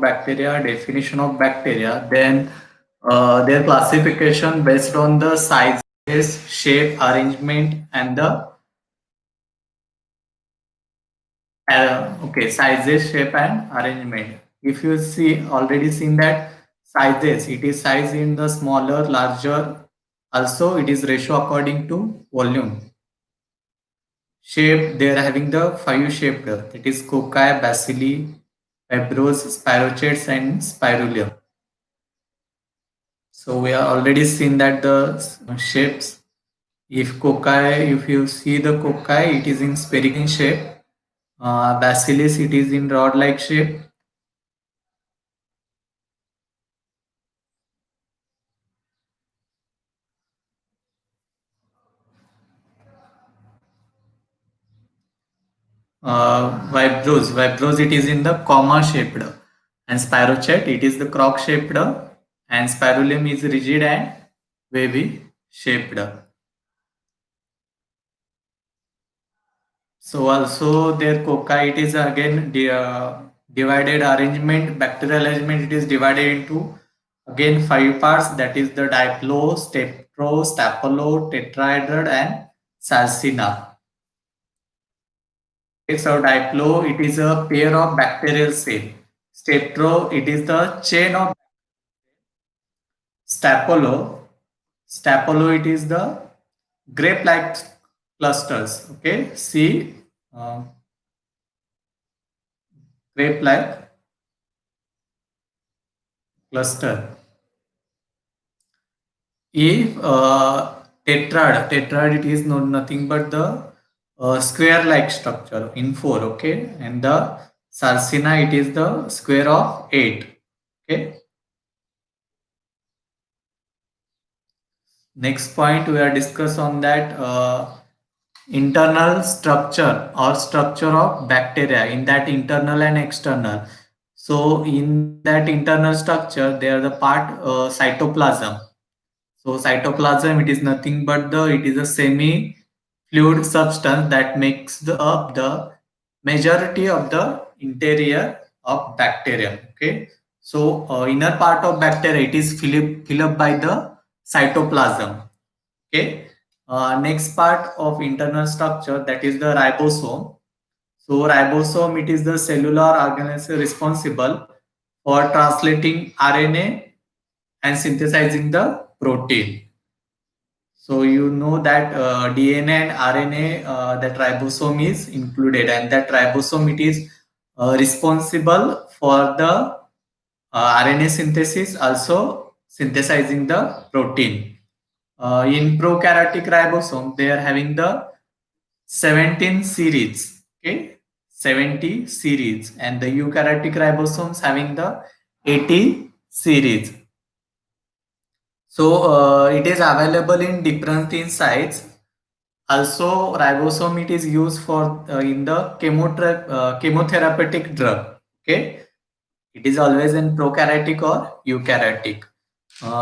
bacteria, definition of bacteria, then their classification based on the sizes, shape, arrangement, and the okay, sizes, shape, and arrangement. If you see already seen that sizes, it is size in the smaller, larger. Also, it is ratio according to volume. Shape, they are having the five shaped. It is cocci, bacilli, fibros, spirochetes, and spirulium. So we are already seen that the shapes. If cocci, if you see the cocci, it is in spherical shape. Bacillus, it is in rod-like shape. Vibros, it is in the comma shaped, and Spirochet, it is the croc shaped, and Spirulium is rigid and wavy shaped. So also their cocci, it is again divided arrangement, bacterial arrangement, it is divided into again five parts, that is the diplo, steptro, stapelo, tetrahedral, and salsina. Okay, so diplo, it is a pair of bacterial cell. Steptro, it is the chain of Stapolo. Stapolo, it is the grape-like clusters. Okay, see, uh, grape-like cluster. If tetrad, it is nothing but the square-like structure in four. Okay, and the sarcina, it is the square of eight. Okay. Next point we are discuss on that internal structure or structure of bacteria, in that internal and external. So in that internal structure, they are the part cytoplasm. So cytoplasm, it is nothing but it is a semi fluid substance that makes up the majority of the interior of bacterium. Okay, so inner part of bacteria, it is fill up by the cytoplasm. Okay, next part of internal structure, that is the ribosome. So ribosome, it is the cellular organism responsible for translating RNA and synthesizing the protein. So you know that DNA and RNA, that ribosome is included, and that ribosome, it is responsible for the RNA synthesis, also synthesizing the protein. In prokaryotic ribosome, they are having the 17 series. Okay, 70 series, and the eukaryotic ribosomes having the 80 series. So it is available in different in sites. Also, ribosome, it is used for in the chemotherapeutic drug. Okay, it is always in prokaryotic or eukaryotic.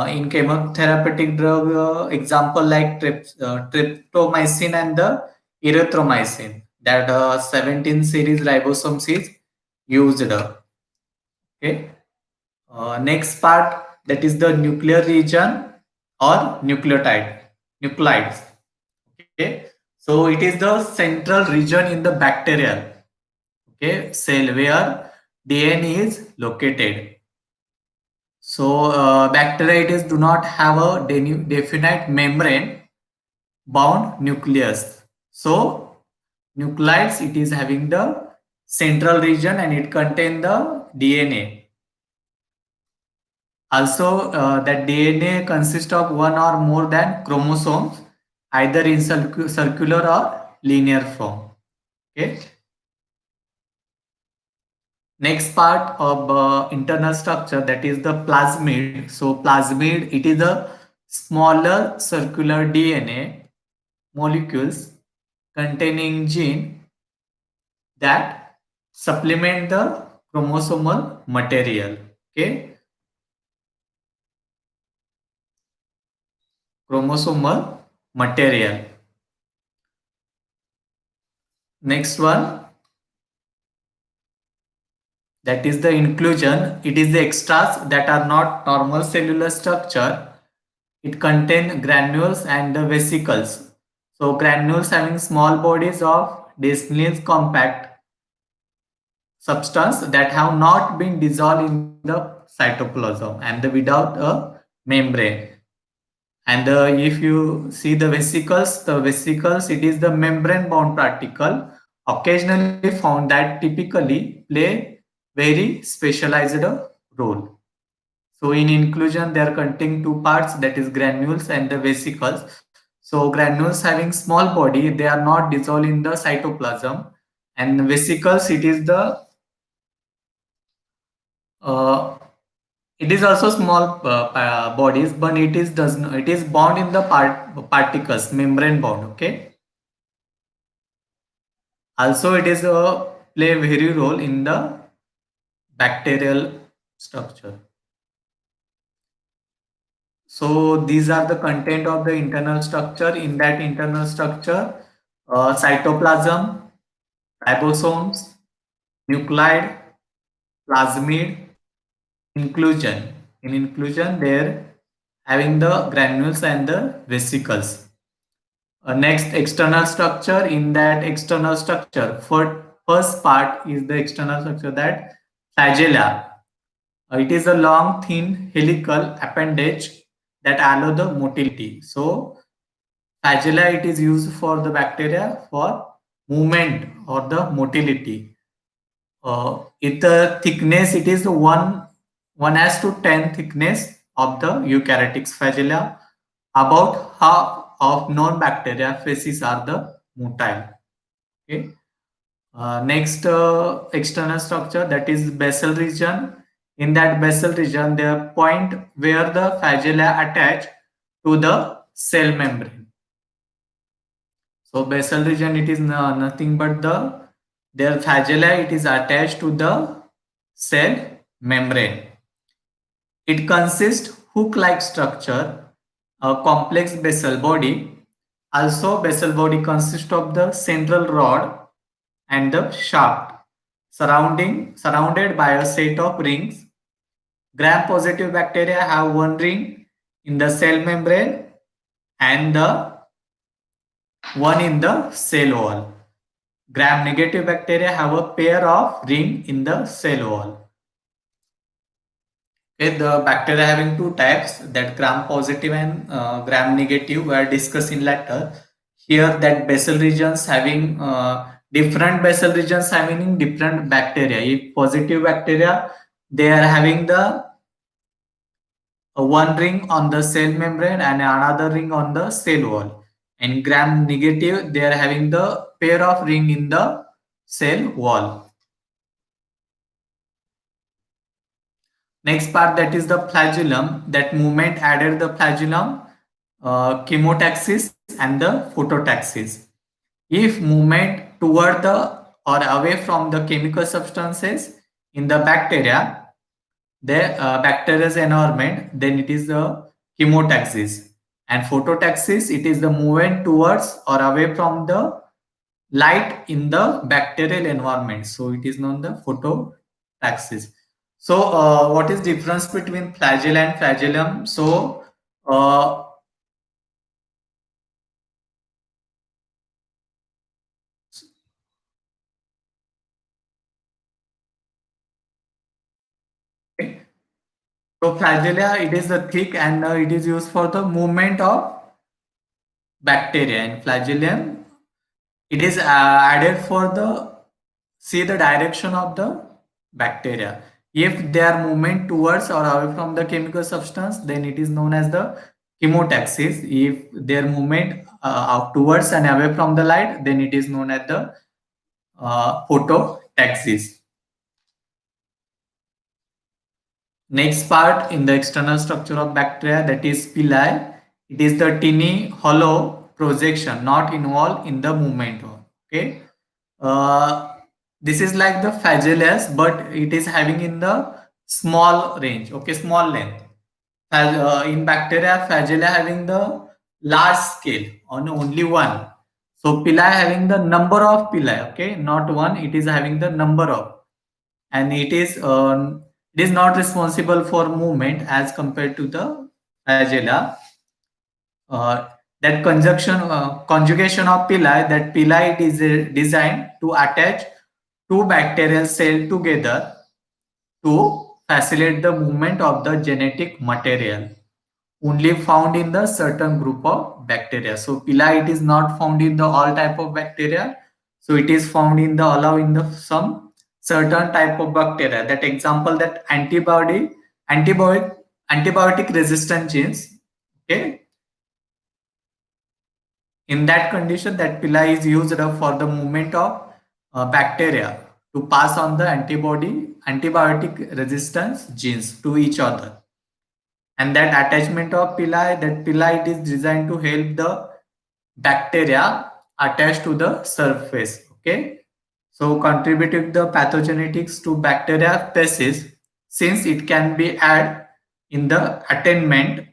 In chemotherapeutic drug, example like tryptomycin and the erythromycin, that 17 series ribosomes is used. Okay. Next part, that is the nuclear region or nucleides. Okay, so it is the central region in the bacterial, okay, cell where DNA is located. So bacteria, it is do not have a definite membrane bound nucleus. So nucleides, it is having the central region and it contain the DNA. Also, that DNA consists of one or more than chromosomes, either in circular or linear form. Okay. Next part of internal structure, that is the plasmid. So plasmid, it is a smaller circular DNA molecules containing gene that supplement the chromosomal material. Okay, chromosomal material. Next one, That is the inclusion. It is the extras that are not normal cellular structure. It contains granules and the vesicles. So granules having small bodies of dense compact substance that have not been dissolved in the cytoplasm and without a membrane. And if you see the vesicles, it is the membrane bound particle occasionally found that typically play very specialized role. So in inclusion, they are containing two parts, that is granules and the vesicles. So granules having small body, they are not dissolved in the cytoplasm, and vesicles, it is the uh, it is also small bodies, but it is bound in the particles, membrane bound. Okay. Also, it is play a very role in the bacterial structure. So these are the content of the internal structure. In that internal structure, cytoplasm, ribosomes, nuclide, plasmid, inclusion. In inclusion, they're having the granules and the vesicles. Next, external structure. In that external structure, first part is the external structure, that flagella. It is a long, thin helical appendage that allow the motility. So flagella, it is used for the bacteria for movement or the motility. It thickness, it is 1:10 thickness of the eukaryotic flagella. About half of non-bacteria facies are the motile. Okay. Next, external structure, that is basal region. In that basal region, the point where the flagella attach to the cell membrane. So basal region, it is nothing but their flagella, it is attached to the cell membrane. It consists hook-like structure, a complex basal body. Also, basal body consists of the central rod and the shaft, surrounded by a set of rings. Gram-positive bacteria have one ring in the cell membrane and the one in the cell wall. Gram-negative bacteria have a pair of ring in the cell wall. Okay, the bacteria having two types, that gram-positive and gram-negative, were discussed in later. Here, that basal regions having different basal regions having different bacteria. If positive bacteria, they are having the one ring on the cell membrane and another ring on the cell wall. And gram negative, they are having the pair of ring in the cell wall. Next part, that is the flagellum. That movement added the flagellum, chemotaxis and the phototaxis. If movement toward the or away from the chemical substances in the bacteria, the bacteria's environment, then it is the chemotaxis. And phototaxis, it is the movement towards or away from the light in the bacterial environment. So it is known the phototaxis. So what is difference between flagella and flagellum? So uh, okay. So flagella, it is the thick and it is used for the movement of bacteria, and flagellum, it is added for the see the direction of the bacteria. If their movement towards or away from the chemical substance, then it is known as the chemotaxis. If their movement towards and away from the light, then it is known as the phototaxis. Next part in the external structure of bacteria, that is pili. It is the tiny hollow projection not involved in the movement. Okay. Uh, this is like the flagellus, but it is having in the small range. Okay, small length. In bacteria, flagella having the large scale on only one. So pili having the number of pili. Okay, not one. It is having the number of. and it is not responsible for movement as compared to the flagella. Uh, that conjugation of pili, that pili is designed to attach two bacterial cells together to facilitate the movement of the genetic material only found in the certain group of bacteria. So pili, it is not found in the all type of bacteria. So it is found in the allow in the some certain type of bacteria. That example, that antibiotic antibiotic resistant genes. Okay, in that condition, that pili is used for the movement of bacteria to pass on the antibiotic resistance genes to each other. And that attachment of pili, that pili it is designed to help the bacteria attached to the surface. Okay, so contributing the pathogenetics to bacteria species, since it can be added in the attachment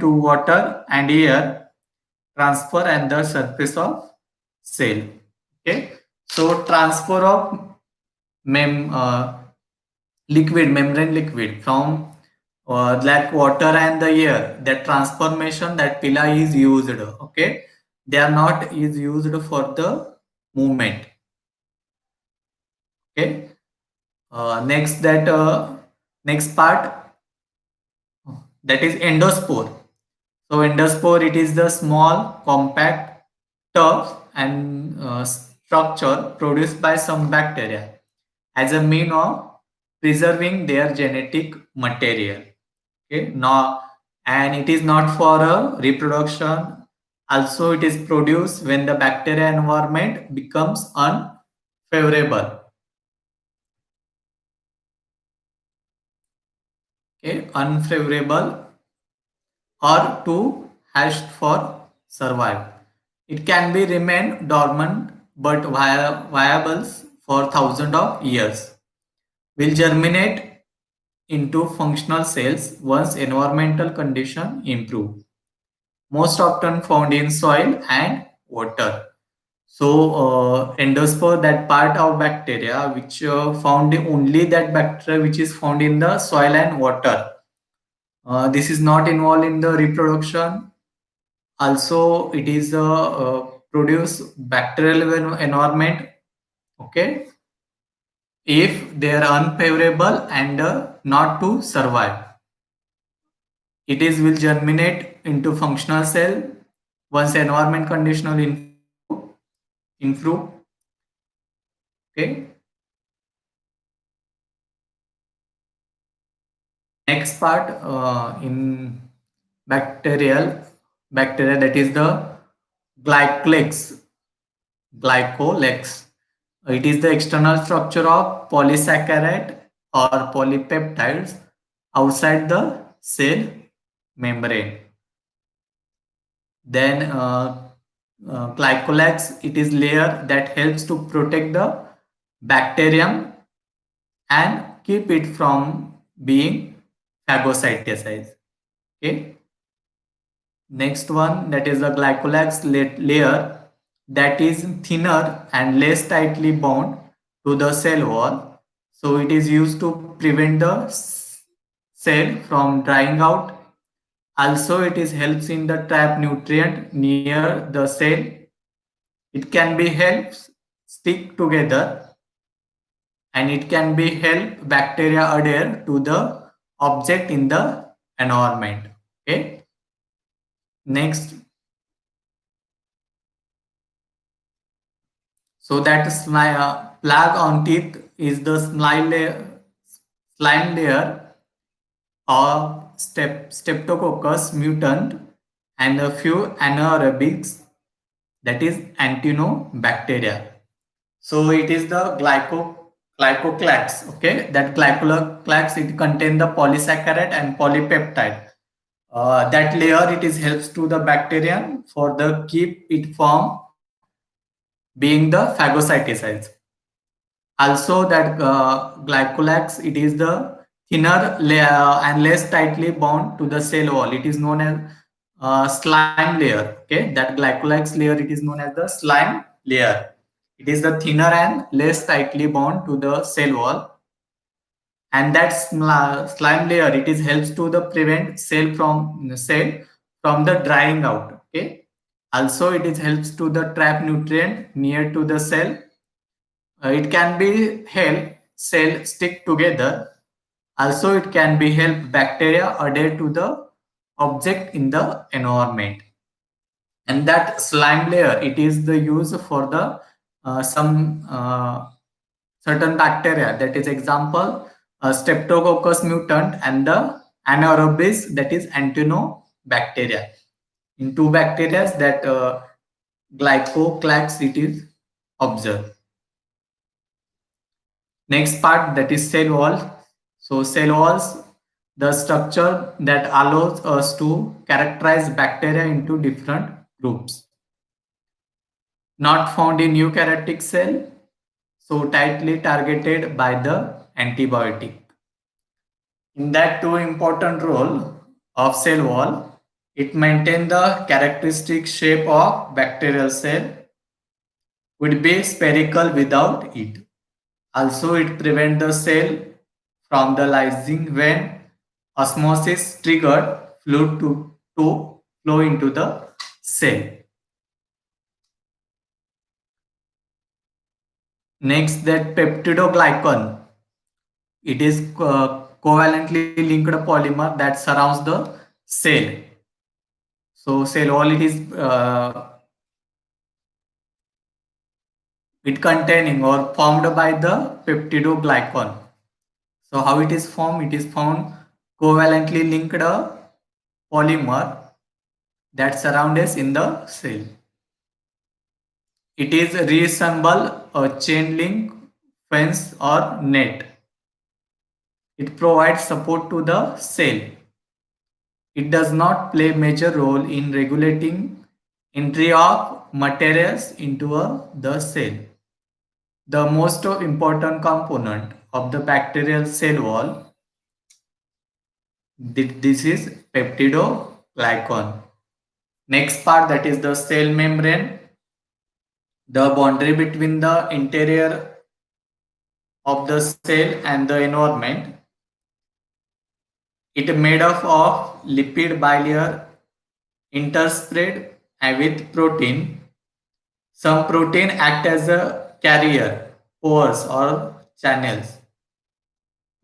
to water and air transfer and the surface of cell. Okay, so transfer of mem membrane liquid from like water and the air, that transformation, that pili is used. Okay, they are not is used for the movement. Okay, next that next part, that is endospore. So endospore, it is the small compact tubes and structure produced by some bacteria as a mean of preserving their genetic material. Okay, now, and it is not for a reproduction. Also, it is produced when the bacteria environment becomes unfavorable. Okay, unfavorable or too hashed for survive. It can be remain dormant but viable for thousands of years. Will germinate into functional cells once environmental conditions improve. Most often found in soil and water. So, endospore, that part of bacteria which found only that bacteria which is found in the soil and water. This is not involved in the reproduction. Also, it is produce bacterial environment. Okay, if they are unfavorable and not to survive, it is will germinate into functional cell once environment conditional improve. Okay, next part in bacteria, that is the glycolex. Glycolex. It is the external structure of polysaccharide or polypeptides outside the cell membrane. Then glycolex, it is layer that helps to protect the bacterium and keep it from being phagocytosized. Okay. Next one, that is the glycolax layer, that is thinner and less tightly bound to the cell wall. So it is used to prevent the cell from drying out. Also, it is helps in the trap nutrient near the cell. It can be helps stick together, and it can be help bacteria adhere to the object in the environment. Okay. Next, so that plug on teeth is the slime layer or Streptococcus mutant and a few anaerobics, that is Actinobacteria. So it is the glycoclax. Okay, that glycoclax, it contains the polysaccharide and polypeptide. That layer, it is helps to the bacterium for the keep it from being the phagocytosized. Also, that glycolax, it is the thinner layer and less tightly bound to the cell wall. It is known as slime layer. Okay, that glycolax layer, it is known as the slime layer. It is the thinner and less tightly bound to the cell wall, and that slime layer, it is helps to the prevent cell from the drying out. Okay. Also, it is helps to the trap nutrient near to the cell. It can be help cell stick together. Also, it can be help bacteria adhere to the object in the environment. And that slime layer, it is the use for the some certain bacteria. That is example, Streptococcus mutant and the anaerobis, that is Antinobacteria. In two bacteria that glycoclax it is observed. Next part, that is cell wall. So cell walls, the structure that allows us to characterize bacteria into different groups. Not found in eukaryotic cell, so tightly targeted by the antibiotic. In that two important role of cell wall, it maintains the characteristic shape of bacterial cell, would be spherical without it. Also, it prevents the cell from the lysing when osmosis triggered fluid to flow into the cell. Next, that peptidoglycan. It is covalently linked polymer that surrounds the cell. So cell wall, it containing or formed by the peptidoglycan. So how it is formed? It is found covalently linked polymer that surrounds in the cell. It is resemble a chain link fence or net. It provides support to the cell. It does not play major role in regulating entry of materials into the cell. The most important component of the bacterial cell wall, this is peptidoglycan. Next part, that is the cell membrane, the boundary between the interior of the cell and the environment. It is made up of lipid bilayer interspread with protein. Some protein act as a carrier, pores or channels.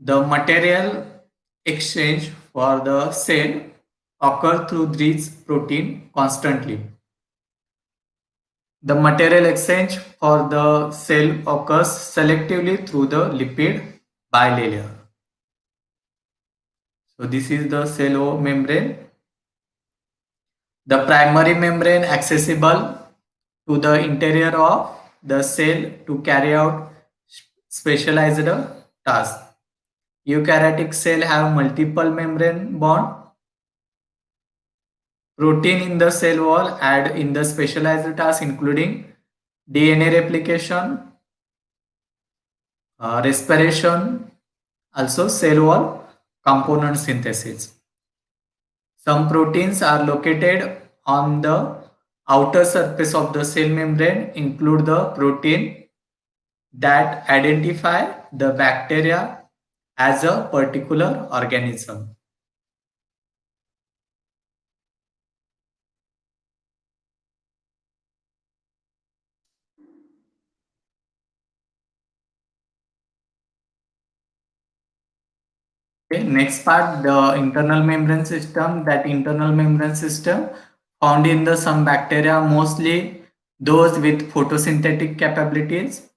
The material exchange for the cell occur through these protein constantly. The material exchange for the cell occurs selectively through the lipid bilayer. So this is the cell membrane. The primary membrane accessible to the interior of the cell to carry out specialized tasks. Eukaryotic cell have multiple membrane bond. Protein in the cell wall add in the specialized tasks including DNA replication, respiration, also cell wall component synthesis. Some proteins are located on the outer surface of the cell membrane, include the protein that identify the bacteria as a particular organism. Okay, next part, the internal membrane system. That internal membrane system found in the some bacteria, mostly those with photosynthetic capabilities.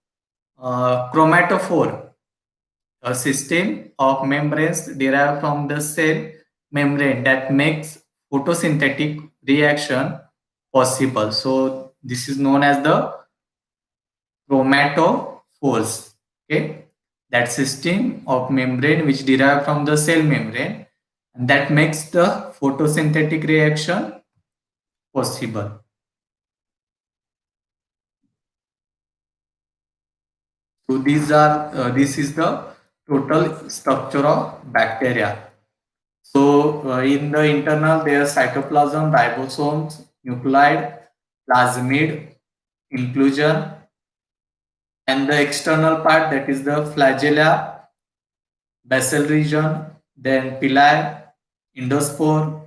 Chromatophore, a system of membranes derived from the cell membrane that makes photosynthetic reaction possible. So this is known as the chromatophores. Okay, that system of membrane which derive from the cell membrane and that makes the photosynthetic reaction possible. So this is the total structure of bacteria. So in the internal there are cytoplasm, ribosomes, nucleide, plasmid, inclusion, And the external part, that is the flagella, basal region, then pili, endospore,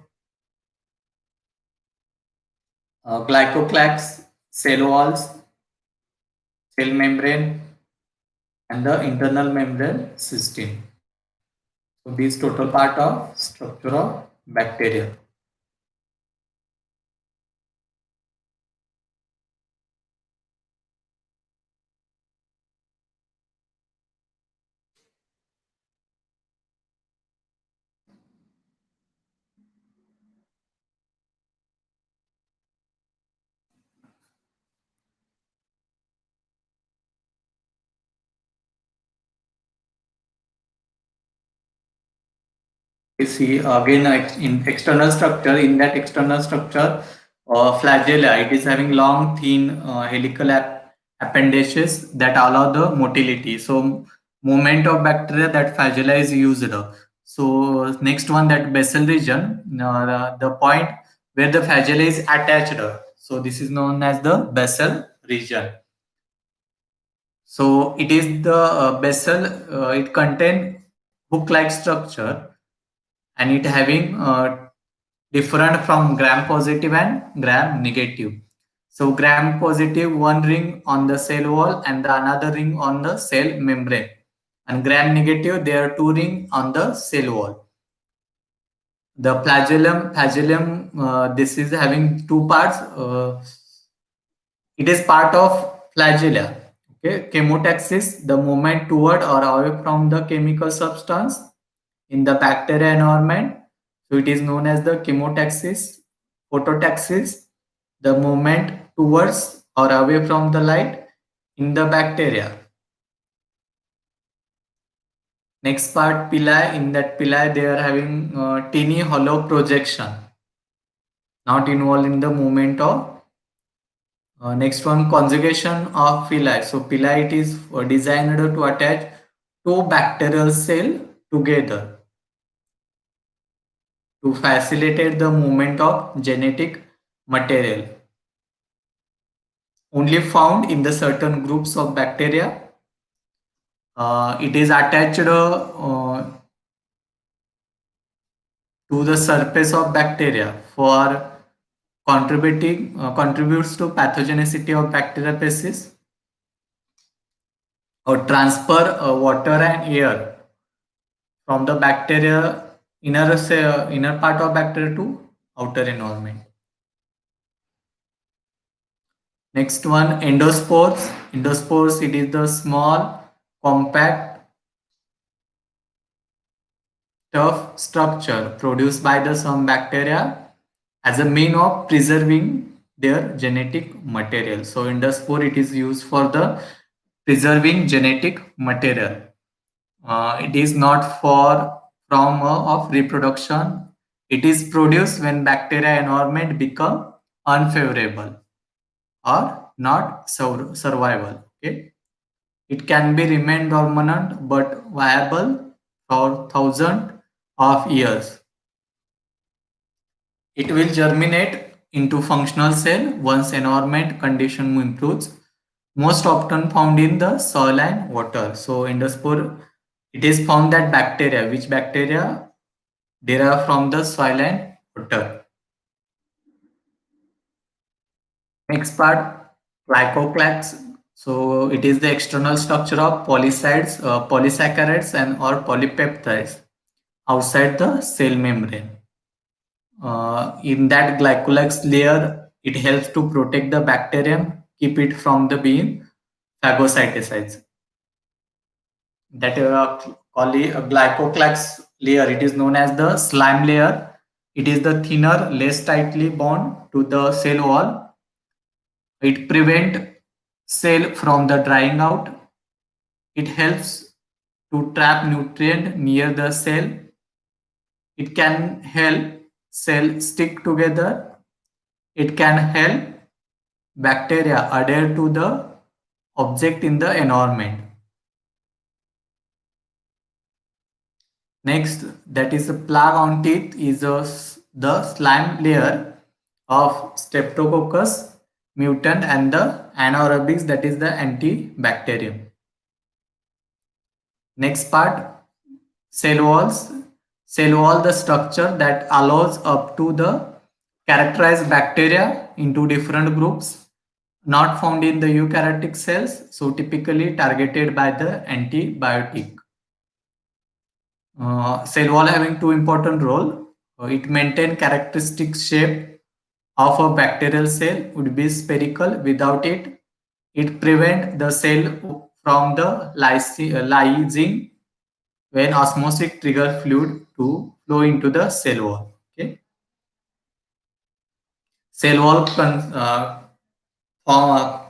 glycoclax, cell walls, cell membrane, and the internal membrane system. So these total part of structure of bacteria. We see again in external structure. In that external structure, flagella, it is having long, thin helical appendages that allow the motility. So movement of bacteria, that flagella is used. So next one, that basal region, the point where the flagella is attached. So this is known as the basal region. So it is the basal. It contain hook-like structure, and it having different from gram positive and gram negative. So gram positive, one ring on the cell wall and the another ring on the cell membrane, and gram negative, there are two ring on the cell wall. The flagellum, this is having two parts. It is part of flagella. Okay, chemotaxis, the movement toward or away from the chemical substance in the bacteria environment. So it is known as the chemotaxis. Phototaxis, the movement towards or away from the light in the bacteria. Next part, pili. In that pili, they are having teeny hollow projection, not involved in the movement of. Next one, conjugation of pili. So pili, it is designed to attach two bacterial cell together to facilitate the movement of genetic material. Only found in the certain groups of bacteria. It is attached to the surface of bacteria for contributes to pathogenicity of bacteria species, or transfer water and air from the bacteria inner part of bacteria to outer environment. Next one, endospores. Endospores, it is the small, compact, tough structure produced by the some bacteria as a mean of preserving their genetic material. So endospore, it is used for the preserving genetic material. It is not for from of reproduction. It is produced when bacteria environment become unfavorable or not survival. Okay, it can be remain dormant but viable for thousands of years. It will germinate into functional cell once environment condition improves. Most often found in the soil and water. So endospore, it is found that bacteria, which bacteria derive from the soil and water. Next part, glycoclax. So it is the external structure of polysaccharides and or polypeptides outside the cell membrane. In that glycolax layer, it helps to protect the bacterium, keep it from the being phagocytosis. That glycoclax layer, it is known as the slime layer. It is the thinner, less tightly bound to the cell wall. It prevent cell from the drying out. It helps to trap nutrient near the cell. It can help cell stick together. It can help bacteria adhere to the object in the environment. Next, that is the plaque on teeth is the slime layer of Streptococcus. mutant, and the anaerobics, that is the antibacterium. Next part, cell walls. Cell wall, the structure that allows up to the characterized bacteria into different groups, not found in the eukaryotic cells, so typically targeted by the antibiotic. Cell wall having two important role. It maintain characteristic shape of a bacterial cell would be spherical. Without it, it prevent the cell from the lysing when osmosis trigger fluid to flow into the cell wall. Okay, cell wall form,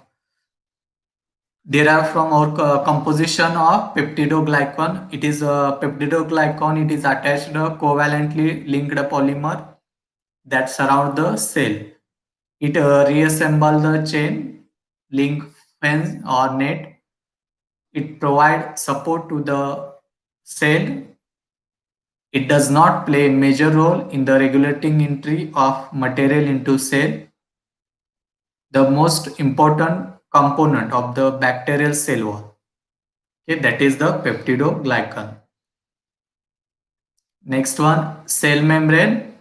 derived from our composition of peptidoglycan. It is a peptidoglycan. It is attached covalently linked polymer that surround the cell. It reassemble the chain, link, fence, or net. It provides support to the cell. It does not play a major role in the regulating entry of material into cell. The most important component of the bacterial cell wall. Okay, that is the peptidoglycan. Next one, cell membrane,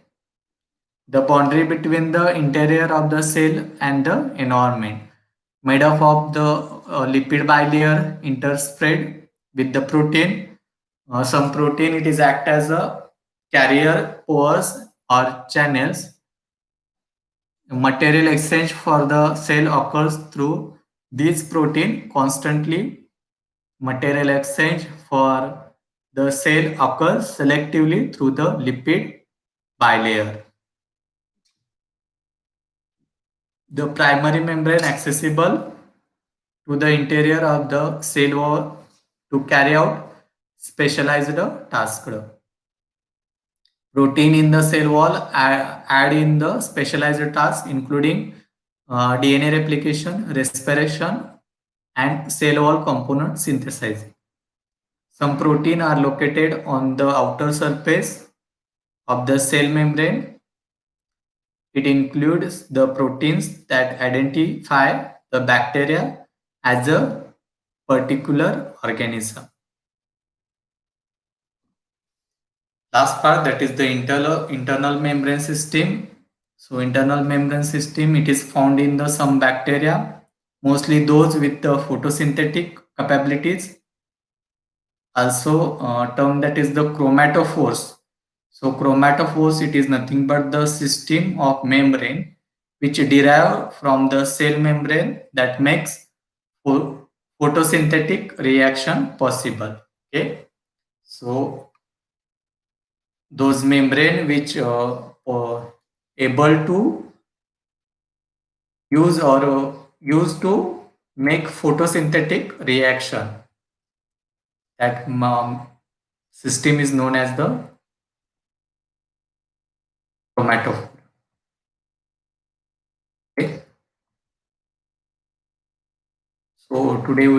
the boundary between the interior of the cell and the environment, made up of the lipid bilayer interspread with the protein. Some protein, it is act as a carrier pores or channels. Material exchange for the cell occurs through these protein constantly. Material exchange for the cell occurs selectively through the lipid bilayer. The primary membrane accessible to the interior of the cell wall to carry out specialized task. Protein in the cell wall add in the specialized task including DNA replication, respiration, and cell wall component synthesizing. Some protein are located on the outer surface of the cell membrane. It includes the proteins that identify the bacteria as a particular organism. Last part, that is the internal membrane system. So internal membrane system, it is found in the some bacteria, mostly those with the photosynthetic capabilities. Also term that is the chromatophores. So chromatophores, it is nothing but the system of membrane which derive from the cell membrane that makes photosynthetic reaction possible. Okay, so those membrane which able to use to make photosynthetic reaction, that system is known as the chromatophore. Okay. So today